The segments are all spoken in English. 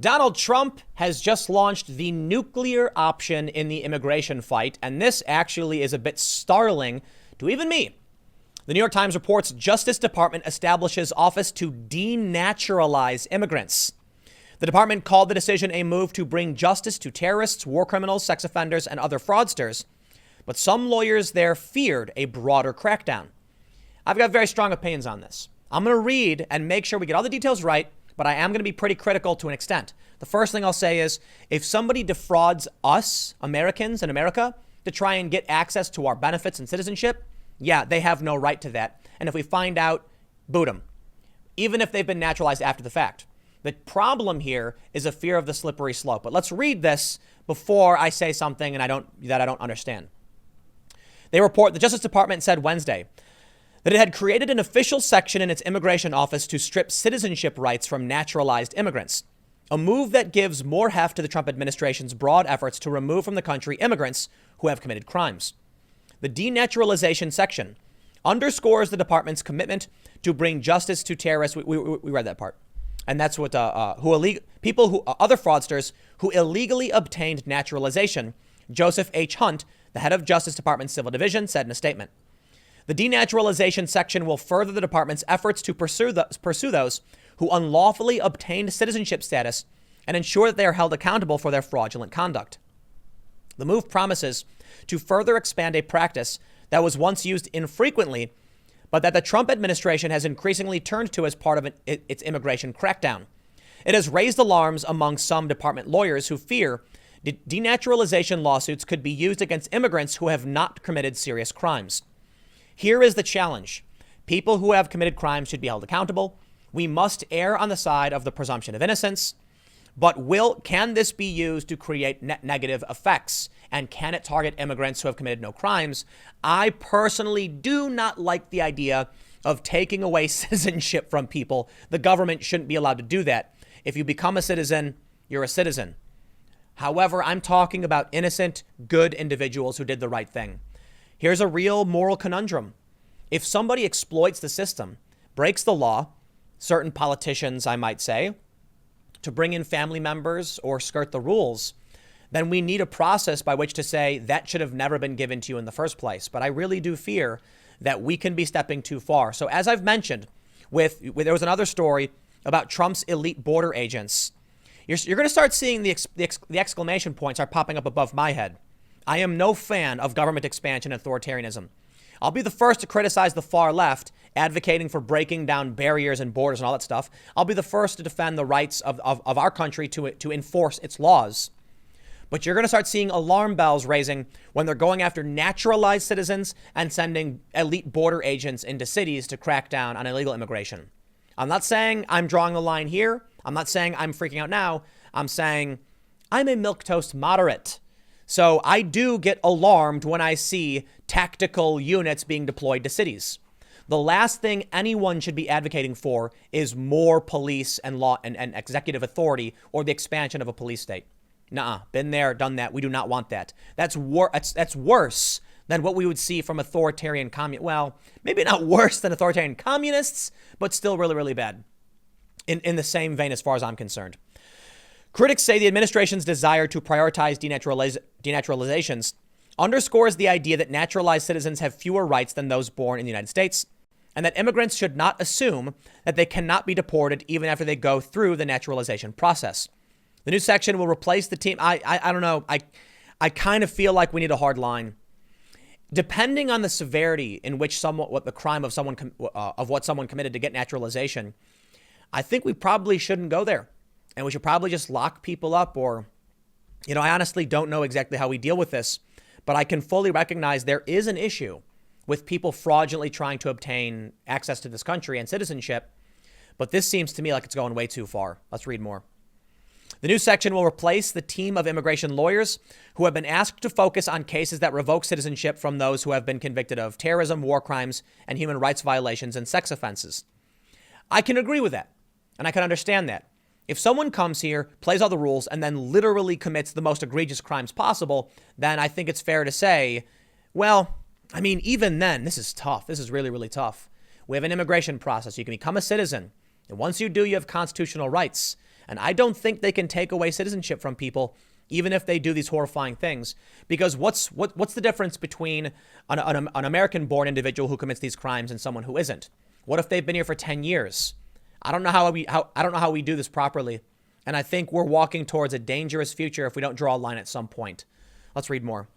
Donald Trump has just launched the nuclear option in the immigration fight, and this actually is a bit startling to even me. The New York Times reports Justice Department establishes office to denaturalize immigrants. The department called the decision a move to bring justice to terrorists, war criminals, sex offenders, and other fraudsters. But some lawyers there feared a broader crackdown. I've got very strong opinions on this. I'm going to read and make sure we get all the details right, but I am going to be pretty critical to an extent. The first thing I'll say is if somebody defrauds us, Americans in America, to try and get access to our benefits and citizenship, yeah, they have no right to that. And if we find out, boot them, even if they've been naturalized after the fact. The problem here is a fear of the slippery slope. But let's read this before I say something that I don't understand. They report the Justice Department said Wednesday that it had created an official section in its immigration office to strip citizenship rights from naturalized immigrants, a move that gives more heft to the Trump administration's broad efforts to remove from the country immigrants who have committed crimes. The denaturalization section underscores the department's commitment to bring justice to terrorists. We read that part. And that's what other fraudsters who illegally obtained naturalization. Joseph H. Hunt, the head of Justice Department Civil Division, said in a statement. The denaturalization section will further the department's efforts to pursue those who unlawfully obtained citizenship status and ensure that they are held accountable for their fraudulent conduct. The move promises to further expand a practice that was once used infrequently, but that the Trump administration has increasingly turned to as part of its immigration crackdown. It has raised alarms among some department lawyers who fear denaturalization lawsuits could be used against immigrants who have not committed serious crimes. Here is the challenge. People who have committed crimes should be held accountable. We must err on the side of the presumption of innocence. But can this be used to create net negative effects? And can it target immigrants who have committed no crimes? I personally do not like the idea of taking away citizenship from people. The government shouldn't be allowed to do that. If you become a citizen, you're a citizen. However, I'm talking about innocent, good individuals who did the right thing. Here's a real moral conundrum. If somebody exploits the system, breaks the law, certain politicians, I might say, to bring in family members or skirt the rules, then we need a process by which to say that should have never been given to you in the first place. But I really do fear that we can be stepping too far. So as I've mentioned, there was another story about Trump's elite border agents. You're going to start seeing the exclamation points are popping up above my head. I am no fan of government expansion and authoritarianism. I'll be the first to criticize the far left, advocating for breaking down barriers and borders and all that stuff. I'll be the first to defend the rights of our country to enforce its laws. But you're going to start seeing alarm bells raising when they're going after naturalized citizens and sending elite border agents into cities to crack down on illegal immigration. I'm not saying I'm drawing the line here. I'm not saying I'm freaking out now. I'm saying I'm a milquetoast moderate. So I do get alarmed when I see tactical units being deployed to cities. The last thing anyone should be advocating for is more police and law and executive authority or the expansion of a police state. Nuh-uh. Been there, done that. We do not want that. That's worse than what we would see from authoritarian well, maybe not worse than authoritarian communists, but still really, really bad in the same vein as far as I'm concerned. Critics say the administration's desire to prioritize denaturalizations underscores the idea that naturalized citizens have fewer rights than those born in the United States, and that immigrants should not assume that they cannot be deported even after they go through the naturalization process. The new section will replace the team. I don't know. I kind of feel like we need a hard line. Depending on the severity in which what the crime of what someone committed to get naturalization, I think we probably shouldn't go there. And we should probably just lock people up or, I honestly don't know exactly how we deal with this, but I can fully recognize there is an issue with people fraudulently trying to obtain access to this country and citizenship. But this seems to me like it's going way too far. Let's read more. The new section will replace the team of immigration lawyers who have been asked to focus on cases that revoke citizenship from those who have been convicted of terrorism, war crimes, and human rights violations and sex offenses. I can agree with that, and I can understand that. If someone comes here, plays all the rules, and then literally commits the most egregious crimes possible, then I think it's fair to say, well, even then, this is tough. This is really, really tough. We have an immigration process. You can become a citizen. And once you do, you have constitutional rights. And I don't think they can take away citizenship from people, even if they do these horrifying things. Because what's the difference between an American-born individual who commits these crimes and someone who isn't? What if they've been here for 10 years? I don't know how we do this properly. And I think we're walking towards a dangerous future if we don't draw a line at some point. Let's read more.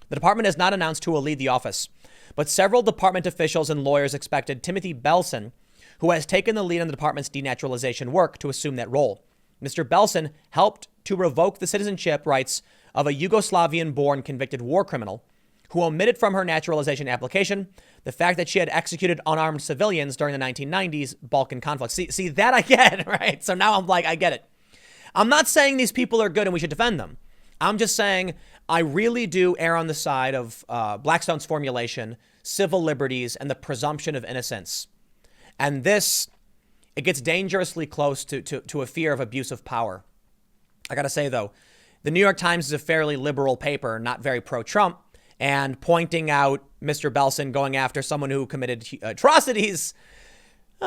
The department has not announced who will lead the office, but several department officials and lawyers expected Timothy Belson, who has taken the lead on the department's denaturalization work, to assume that role. Mr. Belson helped to revoke the citizenship rights of a Yugoslavian-born convicted war criminal who omitted from her naturalization application the fact that she had executed unarmed civilians during the 1990s Balkan conflict. See, that I get, right? So now I'm like, I get it. I'm not saying these people are good and we should defend them. I'm just saying I really do err on the side of Blackstone's formulation, civil liberties, and the presumption of innocence. And this, it gets dangerously close to a fear of abuse of power. I got to say, though, the New York Times is a fairly liberal paper, not very pro-Trump, and pointing out Mr. Belson going after someone who committed atrocities,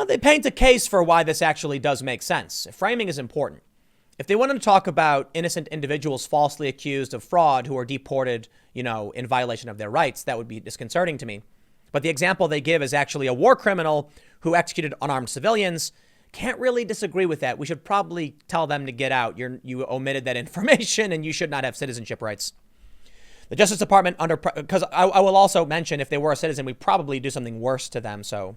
they paint a case for why this actually does make sense. Framing is important. If they wanted to talk about innocent individuals falsely accused of fraud who are deported, in violation of their rights, that would be disconcerting to me. But the example they give is actually a war criminal who executed unarmed civilians. Can't really disagree with that. We should probably tell them to get out. You omitted that information and you should not have citizenship rights. The Justice Department because I will also mention if they were a citizen, we'd probably do something worse to them. So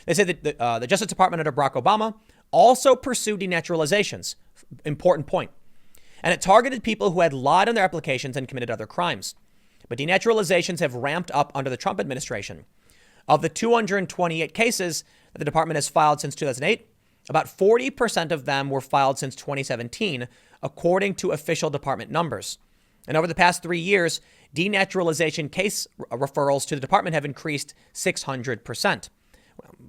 they say that the Justice Department under Barack Obama also pursued denaturalizations. Important point. And it targeted people who had lied on their applications and committed other crimes. But denaturalizations have ramped up under the Trump administration. Of the 228 cases that the department has filed since 2008, about 40% of them were filed since 2017, according to official department numbers. And over the past 3 years, denaturalization case referrals to the department have increased 600%.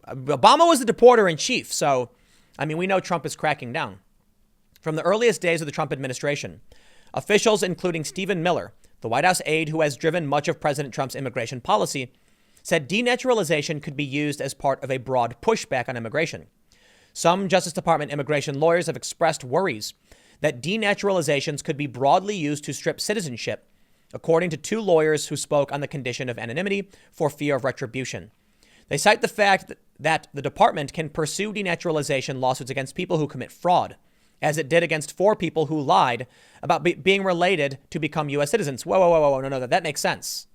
Obama was the deporter in chief, so, we know Trump is cracking down. From the earliest days of the Trump administration, officials including Stephen Miller, the White House aide who has driven much of President Trump's immigration policy, said denaturalization could be used as part of a broad pushback on immigration. Some Justice Department immigration lawyers have expressed worries that denaturalizations could be broadly used to strip citizenship, according to two lawyers who spoke on the condition of anonymity for fear of retribution. They cite the fact that the department can pursue denaturalization lawsuits against people who commit fraud, as it did against 4 people who lied about being related to become U.S. citizens. Whoa, no, that makes sense.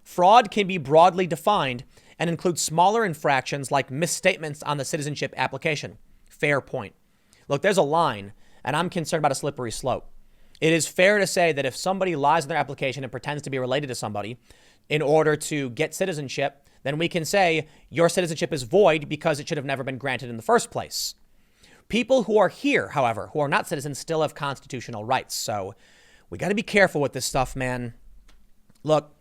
Fraud can be broadly defined and include smaller infractions like misstatements on the citizenship application. Fair point. Look, there's a line, and I'm concerned about a slippery slope. It is fair to say that if somebody lies on their application and pretends to be related to somebody in order to get citizenship, then we can say your citizenship is void because it should have never been granted in the first place. People who are here, however, who are not citizens, still have constitutional rights. So we got to be careful with this stuff, man. Look,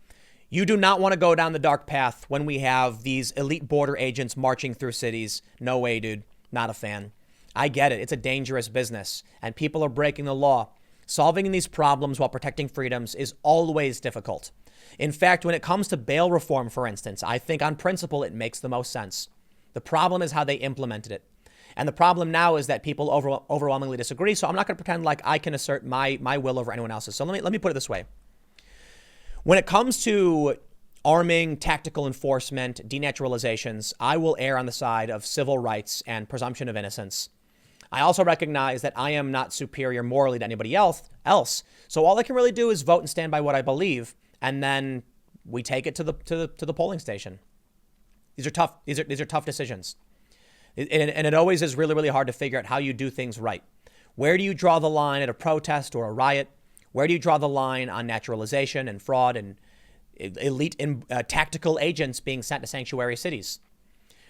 you do not want to go down the dark path when we have these elite border agents marching through cities. No way, dude. Not a fan. I get it. It's a dangerous business, and people are breaking the law. Solving these problems while protecting freedoms is always difficult. In fact, when it comes to bail reform, for instance, I think on principle it makes the most sense. The problem is how they implemented it. And the problem now is that people overwhelmingly disagree, so I'm not going to pretend like I can assert my will over anyone else's. So let me put it this way. When it comes to arming, tactical enforcement, denaturalizations, I will err on the side of civil rights and presumption of innocence. I also recognize that I am not superior morally to anybody else. So all I can really do is vote and stand by what I believe, and then we take it to the polling station. These are tough. These are tough decisions. And it always is really, really hard to figure out how you do things right. Where do you draw the line at a protest or a riot? Where do you draw the line on naturalization and fraud and elite tactical agents being sent to sanctuary cities?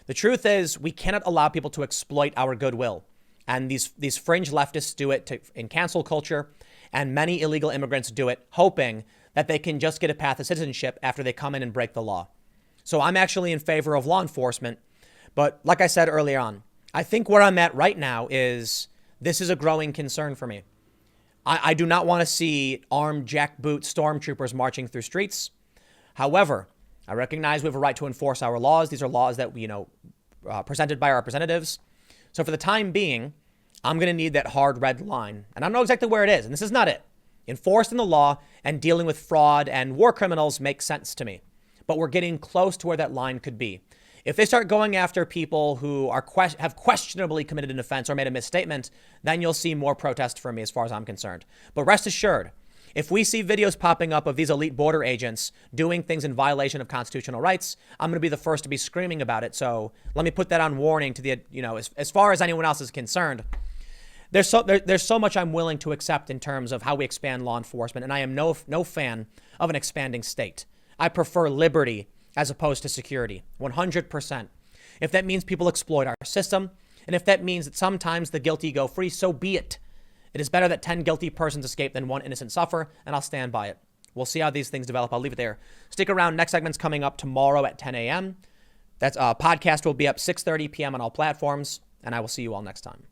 The truth is we cannot allow people to exploit our goodwill. And these fringe leftists do it in cancel culture. And many illegal immigrants do it hoping that they can just get a path to citizenship after they come in and break the law. So I'm actually in favor of law enforcement. But like I said earlier on, I think where I'm at right now is this is a growing concern for me. I do not want to see armed jackboot stormtroopers marching through streets. However, I recognize we have a right to enforce our laws. These are laws that, presented by our representatives. So for the time being, I'm going to need that hard red line. And I don't know exactly where it is. And this is not it. Enforced in the law and dealing with fraud and war criminals makes sense to me. But we're getting close to where that line could be. If they start going after people who have questionably committed an offense or made a misstatement, then you'll see more protest from me as far as I'm concerned. But rest assured, if we see videos popping up of these elite border agents doing things in violation of constitutional rights, I'm going to be the first to be screaming about it. So let me put that on warning to the, as far as anyone else is concerned. There's so much I'm willing to accept in terms of how we expand law enforcement, and I am no fan of an expanding state. I prefer liberty as opposed to security, 100%. If that means people exploit our system, and if that means that sometimes the guilty go free, so be it. It is better that 10 guilty persons escape than one innocent suffer, and I'll stand by it. We'll see how these things develop. I'll leave it there. Stick around. Next segment's coming up tomorrow at 10 a.m. That's podcast will be up 6:30 p.m. on all platforms, and I will see you all next time.